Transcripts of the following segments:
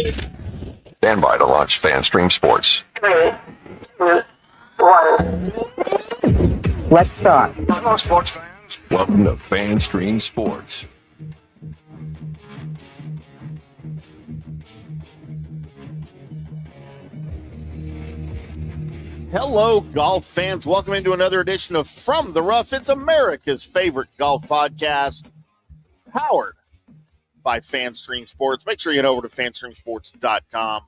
Stand by to launch FanStream Sports. 3, 2, 1. Let's start. Hello, sports fans. Welcome to FanStream Sports. Hello, golf fans. Welcome into another edition of From the Rough. It's America's favorite golf podcast, powered by FanStream Sports. Make sure you head over to fanstreamsports.com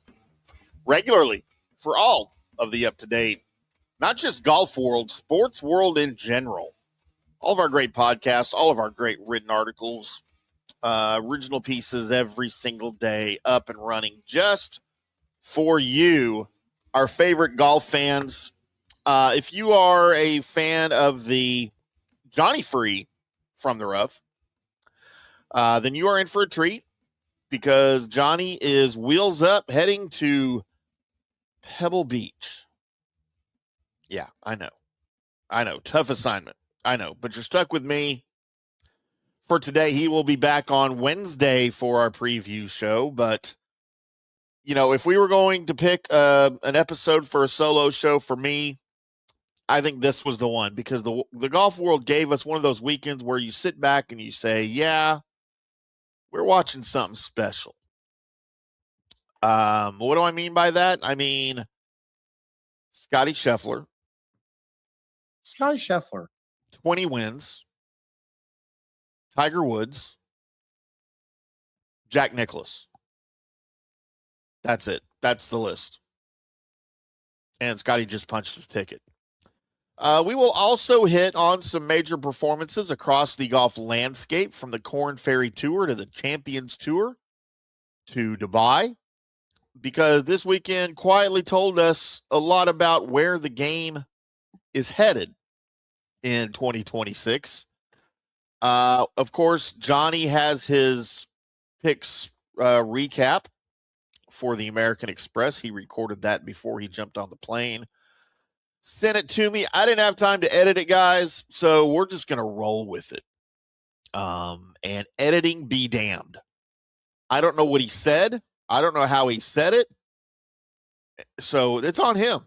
regularly for all of the up-to-date, not just golf world, sports world in general. All of our great podcasts, all of our great written articles, original pieces every single day, up and running just for you, our favorite golf fans. If you are a fan of the Johnny Free From the Rough, then you are in for a treat because Johnny is wheels up heading to Pebble Beach. Yeah, I know. Tough assignment. I know, but you're stuck with me for today. He will be back on Wednesday for our preview show, but you know, if we were going to pick an episode for a solo show for me, I think this was the one because the golf world gave us one of those weekends where you sit back and you say, yeah, we're watching something special. What do I mean by that? I mean, Scottie Scheffler. 20 wins. Tiger Woods. Jack Nicklaus. That's it. That's the list. And Scottie just punched his ticket. We will also hit on some major performances across the golf landscape, from the Korn Ferry Tour to the Champions Tour to Dubai, because this weekend quietly told us a lot about where the game is headed in 2026. Of course, Johnny has his picks recap for the American Express. He recorded that before he jumped on the plane. Sent it to me. I didn't have time to edit it, guys, so we're just going to roll with it. And editing be damned. I don't know what he said. I don't know how he said it. So it's on him.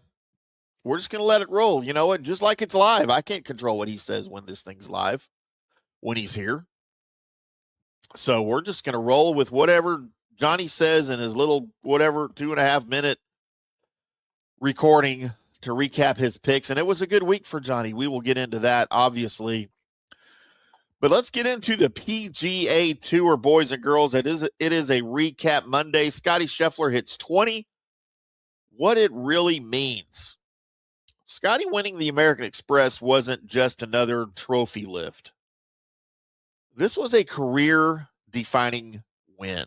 We're just going to let it roll. You know what? Just like it's live. I can't control what he says when this thing's live, when he's here. So we're just going to roll with whatever Johnny says in his little, 2.5 minute recording to recap his picks. And it was a good week for Johnny. We will get into that, obviously. But let's get into the PGA Tour, boys and girls. It is a recap Monday. Scottie Scheffler hits 20. What it really means. Scottie winning the American Express wasn't just another trophy lift. This was a career-defining win.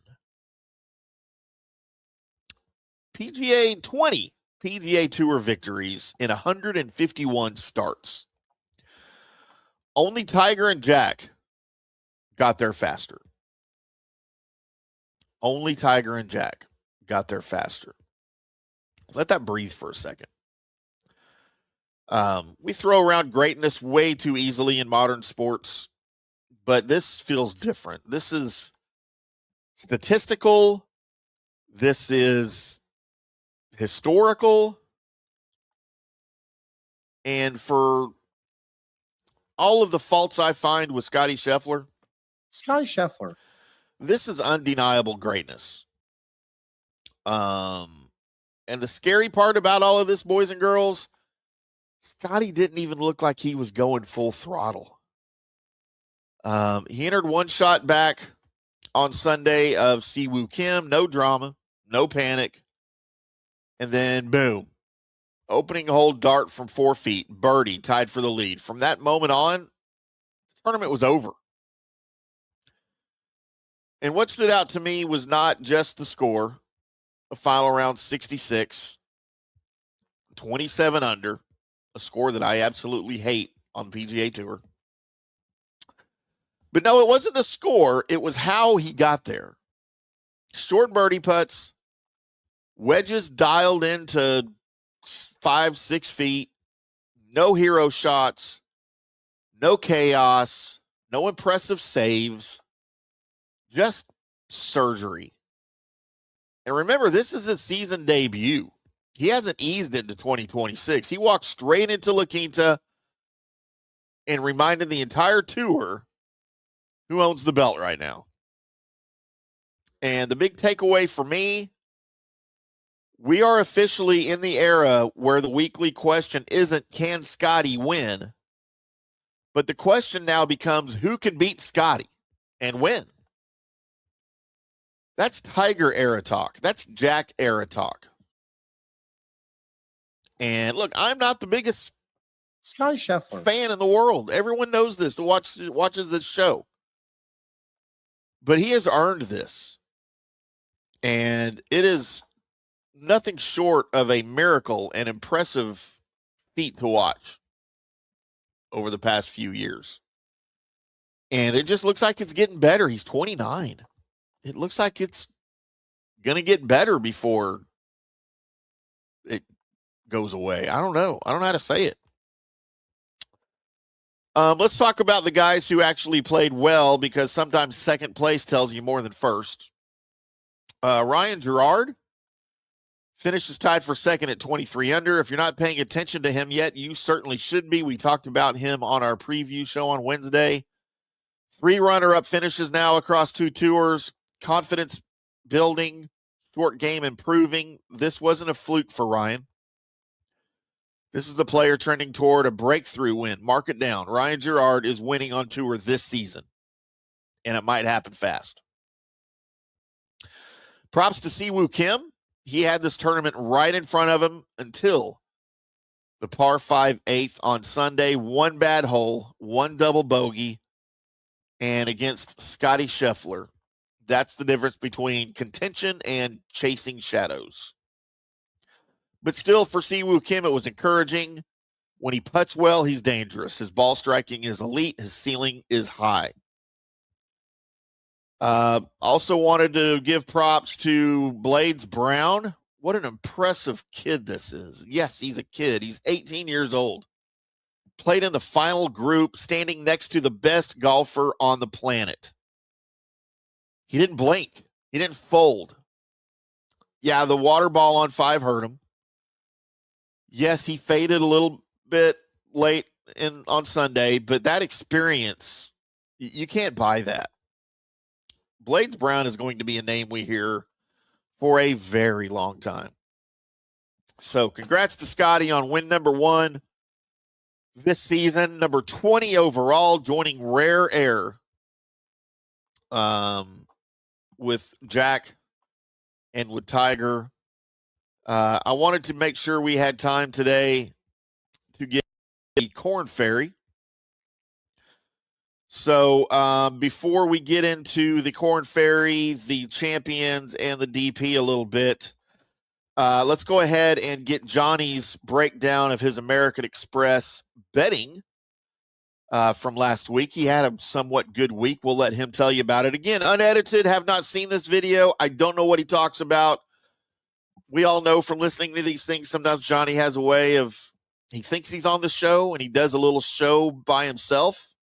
PGA 20 PGA Tour victories in 151 starts. Only Tiger and Jack got there faster. Only Tiger and Jack got there faster. Let that breathe for a second. We throw around greatness way too easily in modern sports, but this feels different. This is statistical. This is historical. And for all of the faults I find with Scottie Scheffler, this is undeniable greatness. And the scary part about all of this, boys and girls, Scottie didn't even look like he was going full throttle. He entered one shot back on Sunday of Siwoo Kim. No drama, no panic. And then, boom, opening hole dart from 4 feet, birdie, tied for the lead. From that moment on, the tournament was over. And what stood out to me was not just the score, a final round 66, 27 under, a score that I absolutely hate on the PGA Tour. But no, it wasn't the score. It was how he got there. Short birdie putts, wedges dialed into 5-6 feet, no hero shots, no chaos, no impressive saves, just surgery. And remember, this is his season debut. He hasn't eased into 2026. He walked straight into La Quinta and reminded the entire tour who owns the belt right now. And the big takeaway for me, we are officially in the era where the weekly question isn't, can Scottie win? But the question now becomes, who can beat Scottie and win? That's Tiger era talk. That's Jack era talk. And look, I'm not the biggest Scottie Scheffler fan in the world. Everyone knows this that watches this show. But he has earned this. And it is nothing short of a miracle and impressive feat to watch over the past few years. And it just looks like it's getting better. He's 29. It looks like it's going to get better before it goes away. I don't know. I don't know how to say it. Let's talk about the guys who actually played well, because sometimes second place tells you more than first. Ryan Gerard finishes tied for second at 23 under. If you're not paying attention to him yet, you certainly should be. We talked about him on our preview show on Wednesday. 3 runner-up finishes now across 2 tours. Confidence building, short game improving. This wasn't a fluke for Ryan. This is a player trending toward a breakthrough win. Mark it down. Ryan Gerard is winning on tour this season, and it might happen fast. Props to Siwoo Kim. He had this tournament right in front of him until the par 5 8th on Sunday. 1 bad hole, 1 double bogey, and against Scottie Scheffler. That's the difference between contention and chasing shadows. But still, for Siwoo Kim, it was encouraging. When he putts well, he's dangerous. His ball striking is elite. His ceiling is high. Also wanted to give props to Blades Brown. What an impressive kid this is. Yes, he's a kid. He's 18 years old. Played in the final group, standing next to the best golfer on the planet. He didn't blink. He didn't fold. Yeah, the water ball on 5 hurt him. Yes, he faded a little bit late on Sunday, but that experience, you can't buy that. Blades Brown is going to be a name we hear for a very long time. So congrats to Scottie on win number 1 this season, number 20 overall, joining Rare Air with Jack and with Tiger. I wanted to make sure we had time today to get the Korn Ferry. So before we get into the Korn Ferry, the champions, and the DP a little bit, let's go ahead and get Johnny's breakdown of his American Express betting from last week. He had a somewhat good week. We'll let him tell you about it. Again, unedited, have not seen this video. I don't know what he talks about. We all know from listening to these things, sometimes Johnny has a way of, he thinks he's on the show and he does a little show by himself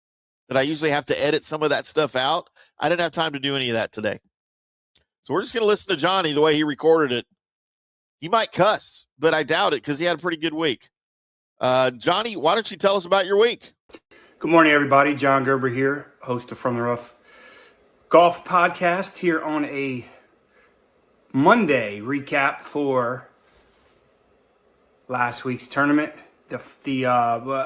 that I usually have to edit some of that stuff out. I didn't have time to do any of that today. So we're just going to listen to Johnny the way he recorded it. He might cuss, but I doubt it because he had a pretty good week. Johnny, why don't you tell us about your week? Good morning, everybody. John Gerber here, host of From the Rough Golf Podcast, here on a Monday recap for last week's tournament. The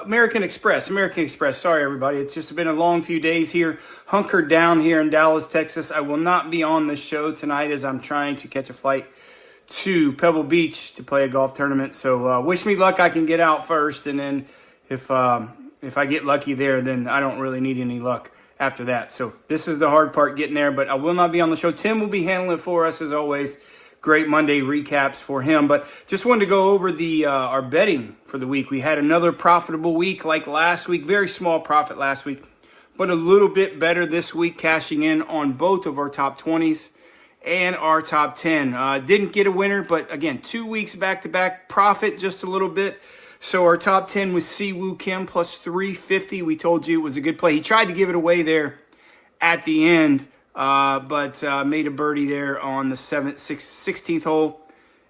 American Express. Sorry, everybody. It's just been a long few days here. Hunkered down here in Dallas, Texas. I will not be on the show tonight as I'm trying to catch a flight to Pebble Beach to play a golf tournament. So wish me luck. I can get out first, and then if I get lucky there, then I don't really need any luck after that. So this is the hard part, getting there, but I will not be on the show. Tim will be handling it for us as always. Great Monday recaps for him. But just wanted to go over the our betting for the week. We had another profitable week like last week. Very small profit last week, but a little bit better this week, cashing in on both of our top 20s and our top 10. Didn't get a winner, but again, 2 weeks back-to-back, profit just a little bit. So our top 10 was Siwoo Kim plus 350. We told you it was a good play. He tried to give it away there at the end but made a birdie there on the 16th hole.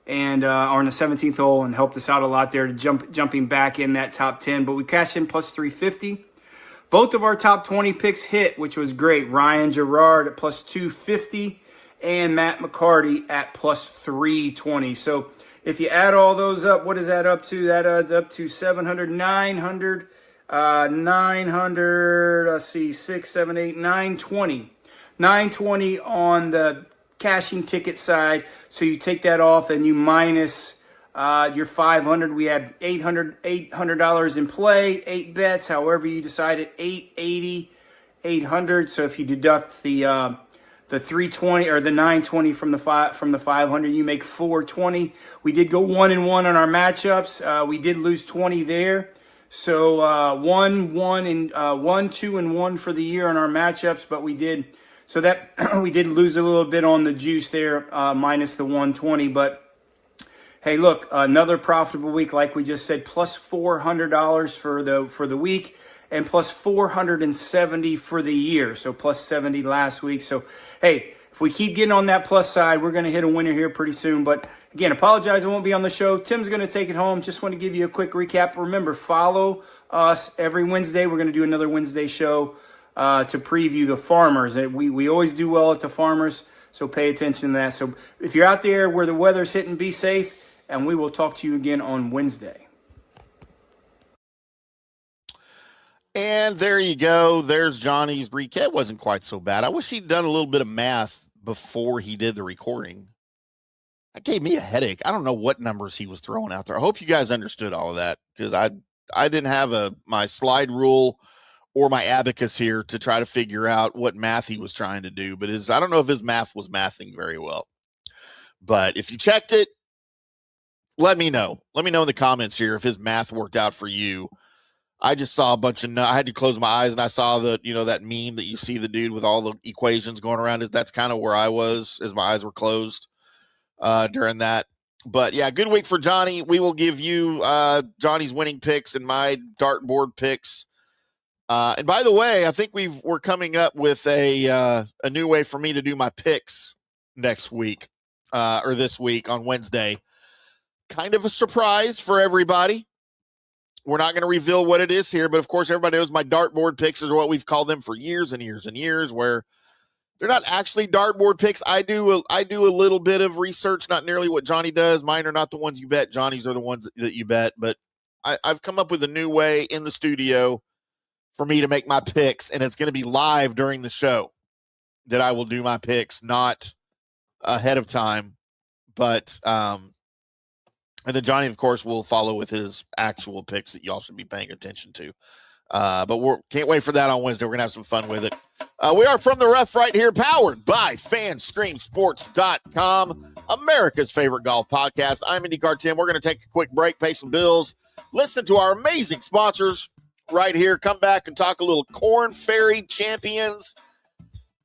And on the 17th hole, and helped us out a lot there to jumping back in that top 10. But we cashed in plus 350. Both of our top 20 picks hit, which was great. Ryan Gerard at plus 250 and Matt McCarty at plus 320. So if you add all those up, what does that up to? That adds up to 700, 900, 900, let's see, 6, 7, 8, 920. 920 on the cashing ticket side. So you take that off and you minus your 500. We had $800 in play, 8 bets, however you decided, 880, 800. So if you deduct the 320 or the 920 from the 500, you make 420. We did go 1-1 on our matchups. We did lose 20 there. So 1, 2, and 1 for the year on our matchups, but we did. So that we did lose a little bit on the juice there, minus the 120. But hey, look, another profitable week, like we just said, plus $400 for the week, and plus 470 for the year. So plus 70 last week. So hey, if we keep getting on that plus side, we're going to hit a winner here pretty soon. But again, apologize, I won't be on the show. Tim's going to take it home. Just want to give you a quick recap. Remember, follow us every Wednesday. We're going to do another Wednesday show to preview the Farmers. We always do well at the Farmers, so pay attention to that. So if you're out there where the weather's hitting, be safe, and we will talk to you again on Wednesday. And there you go. There's Johnny's recap. It wasn't quite so bad. I wish he'd done a little bit of math before he did the recording. That gave me a headache. I don't know what numbers he was throwing out there. I hope you guys understood all of that, because I didn't have my slide rule or my abacus here to try to figure out what math he was trying to do. But I don't know if his math was mathing very well. But if you checked it, let me know. Let me know in the comments here if his math worked out for you. I just saw a bunch of, I had to close my eyes and I saw that meme that you see the dude with all the equations going around. That's kind of where I was as my eyes were closed during that. But yeah, good week for Johnny. We will give you Johnny's winning picks and my dartboard picks. And by the way, I think we're coming up with a new way for me to do my picks next week or this week on Wednesday. Kind of a surprise for everybody. We're not going to reveal what it is here, but of course, everybody knows my dartboard picks are what we've called them for years and years and years, where they're not actually dartboard picks. I do a little bit of research, not nearly what Johnny does. Mine are not the ones you bet. Johnny's are the ones that you bet. But I've come up with a new way in the studio for me to make my picks, and it's going to be live during the show that I will do my picks, not ahead of time. But and then Johnny, of course, will follow with his actual picks that y'all should be paying attention to. But we can't wait for that on Wednesday. We're going to have some fun with it. We are From the Rough right here, powered by FanStreamSports.com, America's favorite golf podcast. I'm IndyCarTim. We're going to take a quick break, pay some bills, listen to our amazing sponsors right here, come back and talk a little Korn Ferry Champions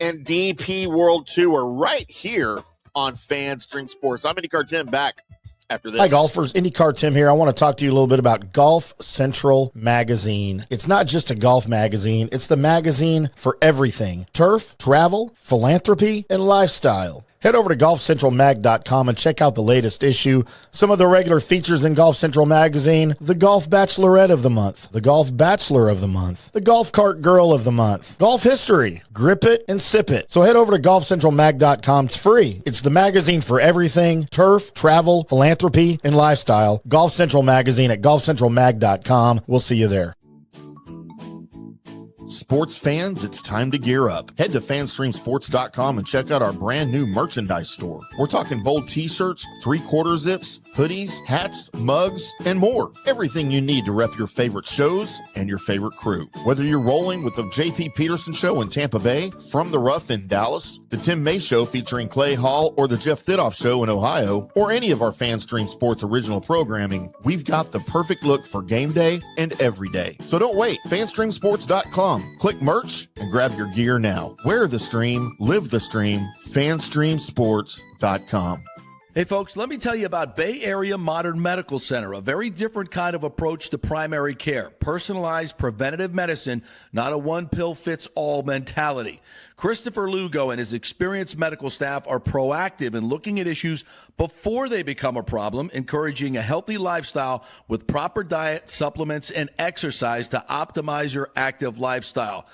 and DP World Tour right here on FanStream Sports. I'm IndyCarTim, back after this. Hi, golfers. IndyCarTim here. I want to talk to you a little bit about Golf Central Magazine. It's not just a golf magazine. It's the magazine for everything: turf, travel, philanthropy, and lifestyle. Head over to golfcentralmag.com and check out the latest issue. Some of the regular features in Golf Central Magazine: the Golf Bachelorette of the Month, the Golf Bachelor of the Month, the Golf Cart Girl of the Month, Golf History, Grip It and Sip It. So head over to golfcentralmag.com. It's free. It's the magazine for everything: turf, travel, philanthropy, and lifestyle. Golf Central Magazine at golfcentralmag.com. We'll see you there. Sports fans, it's time to gear up. Head to FanStreamSports.com and check out our brand new merchandise store. We're talking bold t-shirts, 3/4 zips, hoodies, hats, mugs, and more. Everything you need to rep your favorite shows and your favorite crew. Whether you're rolling with the JP Peterson Show in Tampa Bay, From the Rough in Dallas, the Tim May Show featuring Clay Hall, or the Jeff Thidoff Show in Ohio, or any of our FanStream Sports original programming, we've got the perfect look for game day and every day. So don't wait. FanStreamSports.com. Click merch and grab your gear now. Wear the stream, live the stream, FanStreamSports.com. Hey, folks, let me tell you about Bay Area Modern Medical Center, a very different kind of approach to primary care. Personalized preventative medicine, not a one-pill-fits-all mentality. Christopher Lugo and his experienced medical staff are proactive in looking at issues before they become a problem, encouraging a healthy lifestyle with proper diet, supplements, and exercise to optimize your active lifestyle.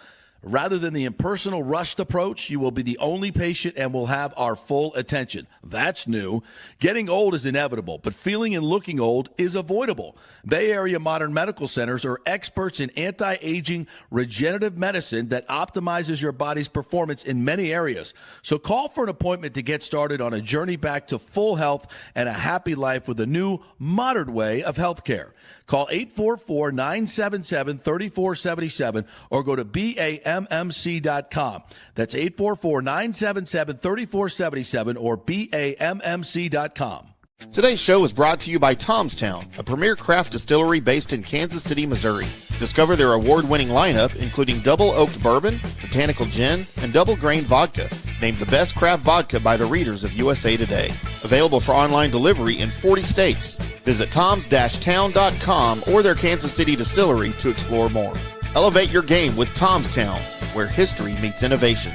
Rather than the impersonal, rushed approach, you will be the only patient and will have our full attention. That's new. Getting old is inevitable, but feeling and looking old is avoidable. Bay Area Modern Medical Centers are experts in anti-aging regenerative medicine that optimizes your body's performance in many areas. So call for an appointment to get started on a journey back to full health and a happy life with a new, modern way of healthcare. Call 844-977-3477 or go to BAMMC.com. That's 844-977-3477 or BAMMC.com. Today's show is brought to you by Tomstown, a premier craft distillery based in Kansas City, Missouri. Discover their award-winning lineup, including double oaked bourbon, botanical gin, and double grain vodka, named the best craft vodka by the readers of USA Today. Available for online delivery in 40 states. Visit toms-town.com or their Kansas City distillery to explore more. Elevate your game with Tomstown, where history meets innovation.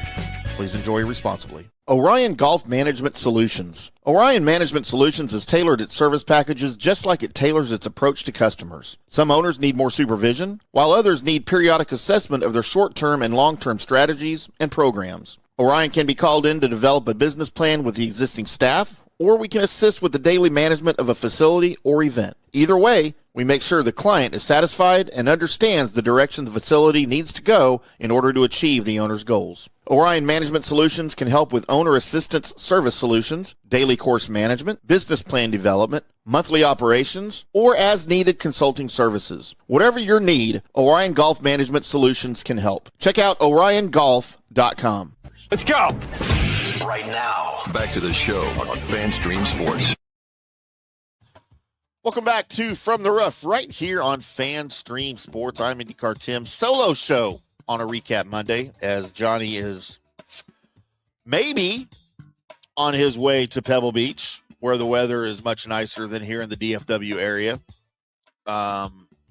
Please enjoy responsibly. Orion Golf Management Solutions. Orion Management Solutions has tailored its service packages just like it tailors its approach to customers. Some owners need more supervision, while others need periodic assessment of their short-term and long-term strategies and programs. Orion can be called in to develop a business plan with the existing staff, or we can assist with the daily management of a facility or event. Either way, we make sure the client is satisfied and understands the direction the facility needs to go in order to achieve the owner's goals. Orion Management Solutions can help with owner assistance service solutions, daily course management, business plan development, monthly operations, or as-needed consulting services. Whatever your need, Orion Golf Management Solutions can help. Check out oriongolf.com. Let's go. Right now. Back to the show on FanStream Sports. Welcome back to From the Rough right here on FanStream Sports. I'm IndyCarTim solo show on a recap Monday as Johnny is maybe on his way to Pebble Beach where the weather is much nicer than here in the DFW area.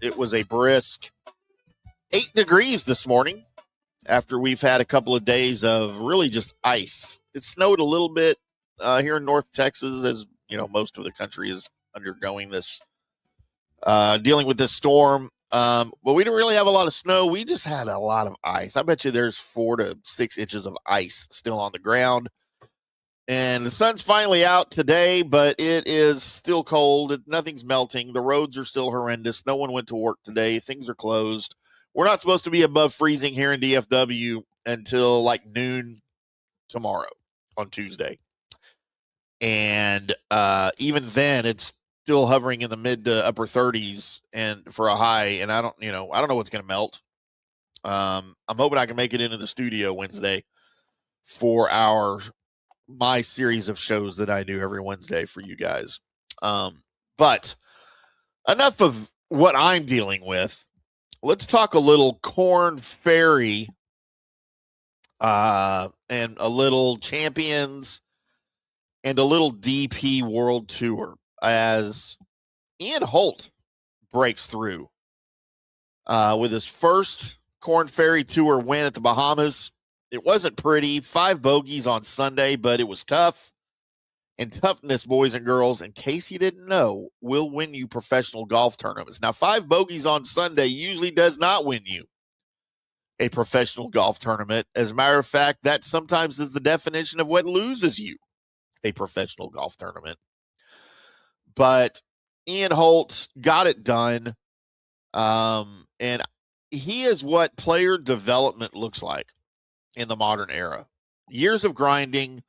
It was a brisk 8 degrees this morning after we've had a couple of days of really just ice. It snowed a little bit here in North Texas, as you know, most of the country is undergoing this, dealing with this storm. But we didn't really have a lot of snow. We just had a lot of ice. I bet you there's 4 to 6 inches of ice still on the ground. And the sun's finally out today, but it is still cold. Nothing's melting. The roads are still horrendous. No one went to work today. Things are closed. We're not supposed to be above freezing here in DFW until like noon tomorrow on Tuesday. And even then, it's still hovering in the mid to upper 30s and for a high. And I don't know what's going to melt. I'm hoping I can make it into the studio Wednesday for my series of shows that I do every Wednesday for you guys. But enough of what I'm dealing with. Let's talk a little Korn Ferry and a little Champions and a little DP World Tour as Ian Holt breaks through with his first Korn Ferry Tour win at the Bahamas. It wasn't pretty. 5 bogeys on Sunday, but it was tough. And toughness, boys and girls, in case you didn't know, will win you professional golf tournaments. Now, 5 bogeys on Sunday usually does not win you a professional golf tournament. As a matter of fact, that sometimes is the definition of what loses you a professional golf tournament. But Ian Holt got it done. And he is what player development looks like in the modern era. Years of grinding,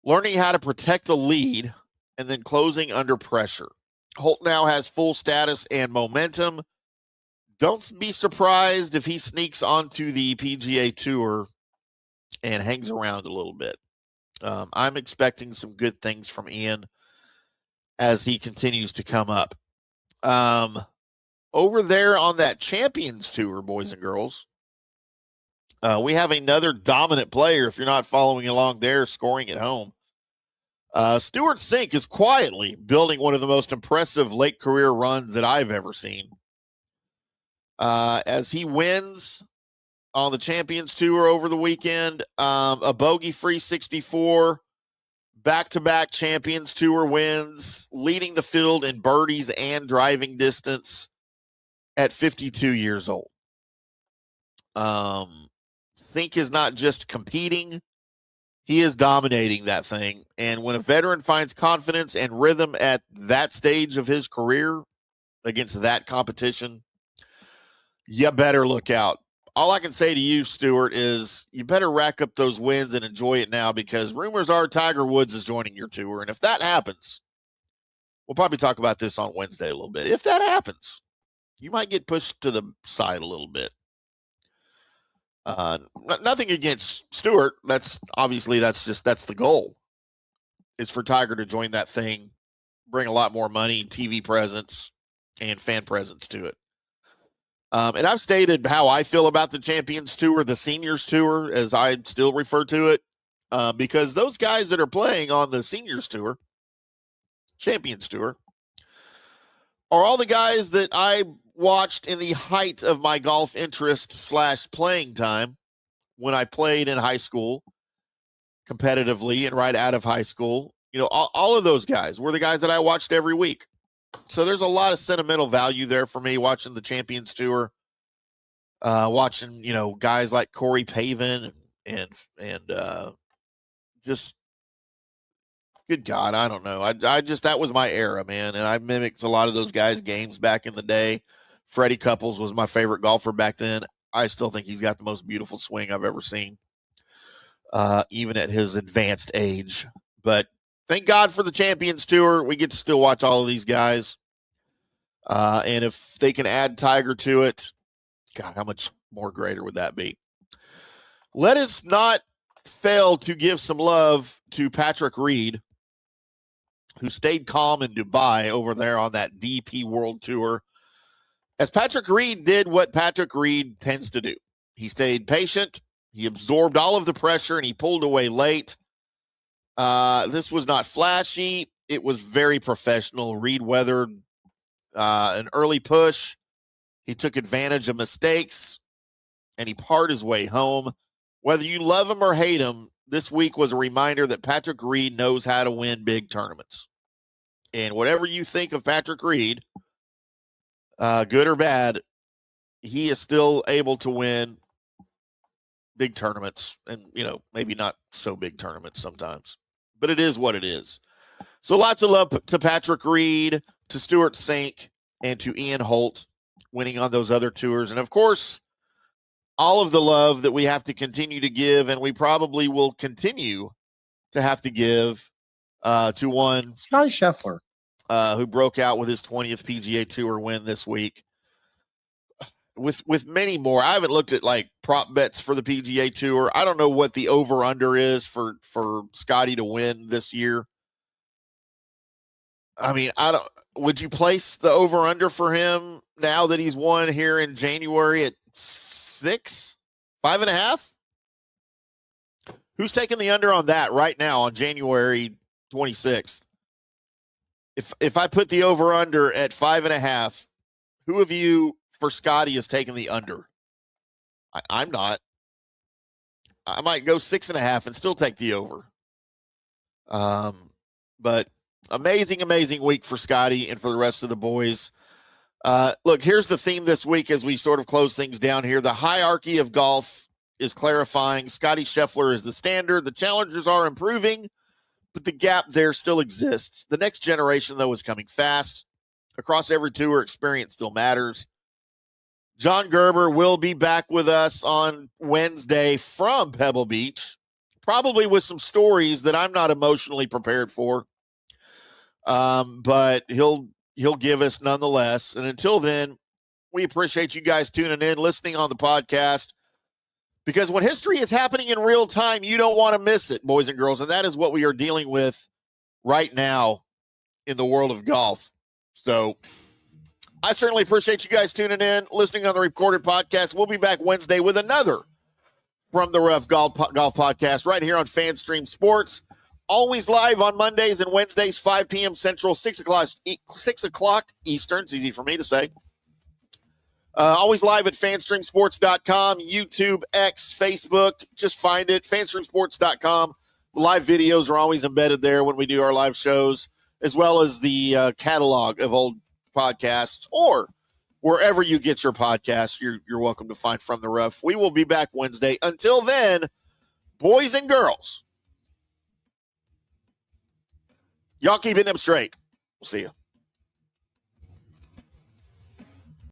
learning how to protect the lead, and then closing under pressure. Holt now has full status and momentum. Don't be surprised if he sneaks onto the PGA Tour and hangs around a little bit. I'm expecting some good things from Ian as he continues to come up. Over there on that Champions Tour, boys and girls, we have another dominant player, if you're not following along there, scoring at home. Stewart Cink is quietly building one of the most impressive late career runs that I've ever seen. As he wins on the Champions Tour over the weekend, a bogey-free 64, back-to-back Champions Tour wins, leading the field in birdies and driving distance at 52 years old. Cink is not just competing, he is dominating that thing. And when a veteran finds confidence and rhythm at that stage of his career against that competition, you better look out. All I can say to you, Stewart, is you better rack up those wins and enjoy it now, because rumors are Tiger Woods is joining your tour. And if that happens, we'll probably talk about this on Wednesday a little bit. If that happens, you might get pushed to the side a little bit. Nothing against Stewart. That's the goal, is for Tiger to join that thing, bring a lot more money, TV presence, and fan presence to it. And I've stated how I feel about the Champions Tour, the Seniors Tour, as I still refer to it, because those guys that are playing on the Seniors Tour, Champions Tour, are all the guys that I watched in the height of my golf interest / playing time when I played in high school competitively and right out of high school. You know, all of those guys were the guys that I watched every week. So there's a lot of sentimental value there for me watching the Champions Tour, watching, you know, guys like Corey Pavin and just, good God, I don't know. I just, that was my era, man. And I mimicked a lot of those guys' games back in the day. Freddie Couples was my favorite golfer back then. I still think he's got the most beautiful swing I've ever seen, even at his advanced age. But thank God for the Champions Tour. We get to still watch all of these guys. And if they can add Tiger to it, God, how much more greater would that be? Let us not fail to give some love to Patrick Reed, who stayed calm in Dubai over there on that DP World Tour. As Patrick Reed did what Patrick Reed tends to do. He stayed patient. He absorbed all of the pressure, and he pulled away late. This was not flashy. It was very professional. Reed weathered an early push. He took advantage of mistakes, and he parred his way home. Whether you love him or hate him, this week was a reminder that Patrick Reed knows how to win big tournaments. And whatever you think of Patrick Reed, good or bad, he is still able to win big tournaments, and, you know, maybe not so big tournaments sometimes, but it is what it is. So lots of love to Patrick Reed, to Stewart Cink, and to Ian Holt winning on those other tours. And of course, all of the love that we have to continue to give, and we probably will continue to have to give to one Scottie Scheffler, who broke out with his 20th PGA Tour win this week. With many more. I haven't looked at like prop bets for the PGA Tour. I don't know what the over-under is for Scottie to win this year. I mean, would you place the over-under for him now that he's won here in January at 6, 5.5? Who's taking the under on that right now on January 26th? If I put the over-under at 5.5, who of you for Scottie is taking the under? I'm not. I might go 6.5 and still take the over. But amazing week for Scottie and for the rest of the boys. Look, here's the theme this week as we sort of close things down here. The hierarchy of golf is clarifying. Scottie Scheffler is the standard. The challengers are improving, but the gap there still exists. The next generation, though, is coming fast. Across every tour, experience still matters. John Gerber will be back with us on Wednesday from Pebble Beach, probably with some stories that I'm not emotionally prepared for. But he'll give us nonetheless. And until then, we appreciate you guys tuning in, listening on the podcast, because when history is happening in real time, you don't want to miss it, boys and girls. And that is what we are dealing with right now in the world of golf. So I certainly appreciate you guys tuning in, listening on the recorded podcast. We'll be back Wednesday with another From the Rough Golf Podcast right here on FanStream Sports. Always live on Mondays and Wednesdays, 5 p.m. Central, 6 o'clock Eastern. It's easy for me to say. Always live at fanstreamsports.com, YouTube, X, Facebook. Just find it, fanstreamsports.com. Live videos are always embedded there when we do our live shows, as well as the catalog of old podcasts, or wherever you get your podcasts, you're welcome to find From the Rough. We will be back Wednesday. Until then, boys and girls, y'all keeping them straight. We'll see you.